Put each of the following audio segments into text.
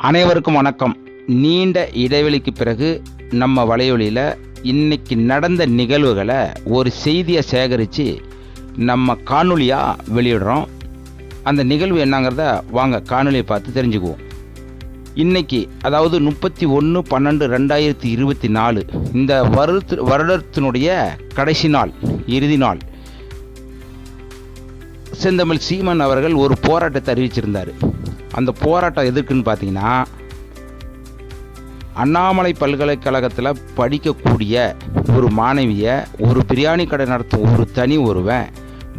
அனைவருக்கும் வணக்கம். நீண்ட இடைவெளிக்கு பிறகு நம்ம வலையொலியில் இன்னைக்கு நடந்த நிகழ்வுகளை ஒரு செய்தியை சேகரித்து நம்ம காணொலியாக வெளியிடுறோம். அந்த நிகழ்வு என்னங்கிறத வாங்க காணொலியை பார்த்து தெரிஞ்சுக்குவோம். இன்னைக்கு அதாவது 31/12/2024 இந்த வருடத்தினுடைய கடைசி நாள், இறுதி நாள். செந்தமிழ் சீமான் அவர்கள் ஒரு போராட்டத்தை அறிவிச்சிருந்தார். அந்த போராட்டம் எதுக்குன்னு பார்த்தீங்கன்னா, அண்ணாமலை பல்கலைக்கழகத்தில் படிக்கக்கூடிய ஒரு மாணவியை ஒரு பிரியாணி கடை நடத்தும் ஒரு தனி ஒருவன்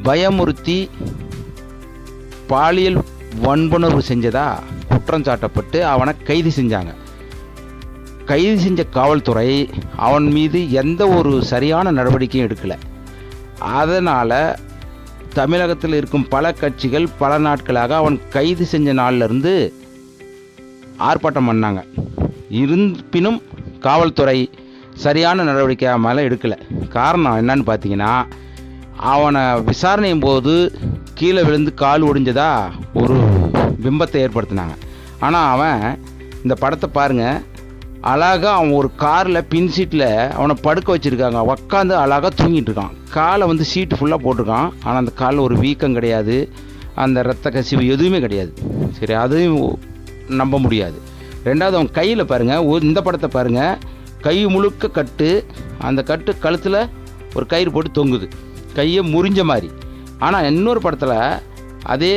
பயமுறுத்தி பாலியல் வன்புணர்வு செஞ்சதா குற்றம் சாட்டப்பட்டு அவனை கைது செஞ்சாங்க. கைது செஞ்ச காவல்துறை அவன் மீது எந்த ஒரு சரியான நடவடிக்கையும் எடுக்கலை. அதனால் தமிழகத்தில் இருக்கும் பல கட்சிகள் பல நாட்களாக அவன் கைது செஞ்ச நாளிலிருந்து ஆர்ப்பாட்டம் பண்ணாங்க. இருப்பினும் காவல்துறை சரியான நடவடிக்கை மேலே எடுக்கலை. காரணம் என்னன்னு பார்த்தீங்கன்னா, அவனை விசாரணையும் போது கீழே விழுந்து கால் ஒடிஞ்சதா ஒரு பிம்பத்தை ஏற்படுத்தினாங்க. ஆனால் அவன் இந்த படத்தை பாருங்கள், அழகாக அவன் ஒரு காரில் பின் சீட்டில் அவனை படுக்க வச்சுருக்காங்க. உக்காந்து அழகாக தூங்கிட்டு இருக்கான். காலை சீட்டு ஃபுல்லாக போட்டிருக்கான். ஆனால் அந்த காலில் ஒரு வீக்கம் கிடையாது, அந்த இரத்த கசிவு எதுவுமே கிடையாது. சரி, அதையும் நம்ப முடியாது. ரெண்டாவது அவன் கையில் பாருங்கள், இந்த படத்தை பாருங்கள், கை முழுக்க கட்டு, அந்த கட்டு கழுத்தில் ஒரு கயிறு போட்டு தொங்குது, கையை முறிஞ்ச மாதிரி. ஆனால் இன்னொரு படத்தில் அதே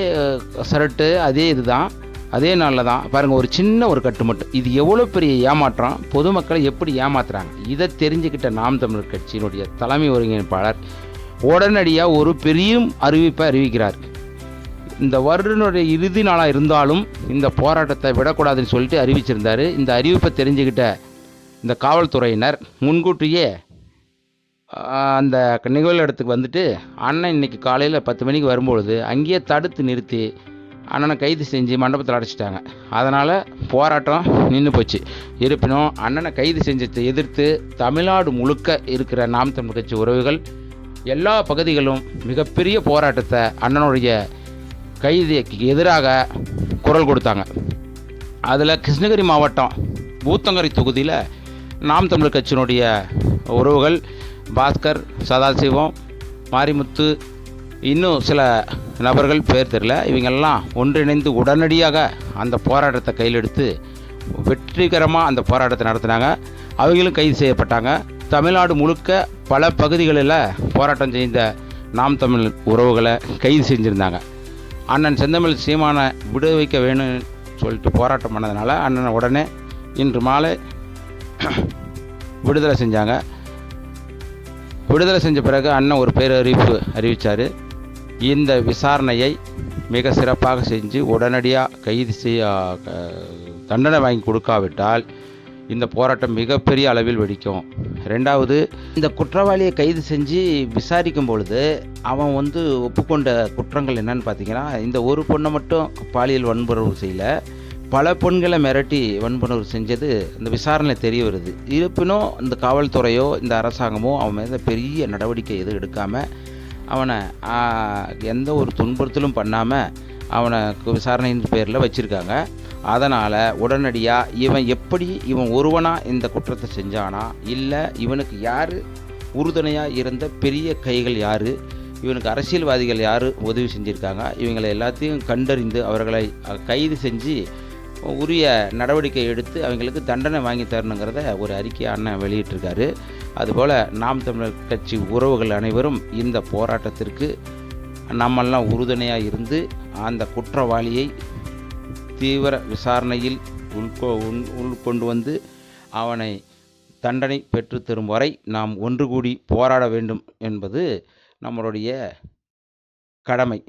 சரட்டு, அதே இதுதான், அதே நாளில் தான் பாருங்கள், ஒரு சின்ன ஒரு கட்டு மட்டும். இது எவ்வளோ பெரிய ஏமாற்றம், பொதுமக்களை எப்படி ஏமாத்துறாங்க. இதை தெரிஞ்சுக்கிட்ட நாம் தமிழர் கட்சியினுடைய தலைமை ஒருங்கிணைப்பாளர் உடனடியாக ஒரு பெரிய அறிவிப்பை அறிவிக்கிறார். இந்த வருடனுடைய இறுதி நாளாக இருந்தாலும் இந்த போராட்டத்தை விடக்கூடாதுன்னு சொல்லிட்டு அறிவிச்சிருந்தார். இந்த அறிவிப்பை தெரிஞ்சுக்கிட்ட இந்த காவல்துறையினர் முன்கூட்டியே அந்த நிகழ்வு இடத்துக்கு வந்துட்டு, அண்ணன் இன்னைக்கு காலையில் 10 மணிக்கு வரும்பொழுது அங்கேயே தடுத்து நிறுத்தி அண்ணனை கைது செஞ்சு மண்டபத்தில் அடைச்சிட்டாங்க. அதனால் போராட்டம் நின்று போச்சு. இருப்பினும் அண்ணனை கைது செஞ்சதை எதிர்த்து தமிழ்நாடு முழுக்க இருக்கிற நாம் தமிழ் கட்சி உறவுகள் எல்லா பகுதிகளும் மிகப்பெரிய போராட்டத்தை அண்ணனுடைய கைதுக்கு எதிராக குரல் கொடுத்தாங்க. அதில் கிருஷ்ணகிரி மாவட்டம் ஊத்தங்கரை தொகுதியில் நாம் தமிழர் கட்சியினுடைய உறவுகள் பாஸ்கர், சதாசிவம், மாரிமுத்து, இன்னும் சில நபர்கள் பேர் தெரியல, இவங்கெல்லாம் ஒன்றிணைந்து உடனடியாக அந்த போராட்டத்தை கையில் எடுத்து வெற்றிகரமாக அந்த போராட்டத்தை நடத்தினாங்க. அவங்களும் கைது செய்யப்பட்டாங்க. தமிழ்நாடு முழுக்க பல பகுதிகளில் போராட்டம் செய்த நாம் தமிழ் உறவுகளை கைது செஞ்சுருந்தாங்க. அண்ணன் செந்தமிழ் சீமானை விடுவிக்க வேணும்னு சொல்லிட்டு போராட்டம் பண்ணதுனால அண்ணனை உடனே இன்று மாலை விடுதலை செஞ்சாங்க. விடுதலை செஞ்ச பிறகு அண்ணன் ஒரு பேரறிவிப்பு அறிவித்தார். இந்த விசாரணையை மிக சிறப்பாக செஞ்சு உடனடியாக கைது செய்ய தண்டனை வாங்கி கொடுக்காவிட்டால் இந்த போராட்டம் மிகப்பெரிய அளவில் வெடிக்கும். ரெண்டாவது, இந்த குற்றவாளியை கைது செஞ்சு விசாரிக்கும் பொழுது அவன் ஒப்புக்கொண்ட குற்றங்கள் என்னன்னு பார்த்தீங்கன்னா, இந்த ஒரு பொண்ணை மட்டும் பாலியல் வன்புணர்வு செய்யல, பல பெண்களை மிரட்டி வன்புணர்வு செஞ்சது இந்த விசாரணையில் தெரிய வருது. இருப்பினும் இந்த காவல்துறையோ இந்த அரசாங்கமோ அவன் மேலே பெரிய நடவடிக்கை எதுவும் எடுக்காமல் அவனை எந்த ஒரு துன்புறுத்தலும் பண்ணாமல் அவனை விசாரணையின் பேரில் வச்சுருக்காங்க. அதனால் உடனடியாக இவன் ஒருவனாக இந்த குற்றத்தை செஞ்சானா, இல்லை இவனுக்கு யார் உறுதுணையாக இருந்த பெரிய கைகள் யார், இவனுக்கு அரசியல்வாதிகள் யார் உதவி செஞ்சுருக்காங்க, இவங்களை எல்லாத்தையும் கண்டறிந்து அவர்களை கைது செஞ்சு உரிய நடவடிக்கை எடுத்து அவங்களுக்கு தண்டனை வாங்கி தரணுங்கிறத ஒரு அறிக்கையை அண்ணன் வெளியிட்டிருக்காரு. அதுபோல் நாம் தமிழர் கட்சி உறவுகள் அனைவரும் இந்த போராட்டத்திற்கு நம்மெல்லாம் உறுதுணையாக இருந்து அந்த குற்றவாளியை தீவிர விசாரணையில் உள்கொண்டு வந்து அவனை தண்டனை பெற்றுத்தரும் வரை நாம் ஒன்று கூடி போராட வேண்டும் என்பது நம்மளுடைய கடமை.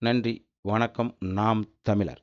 நன்றி, வணக்கம். நாம் தமிழர்.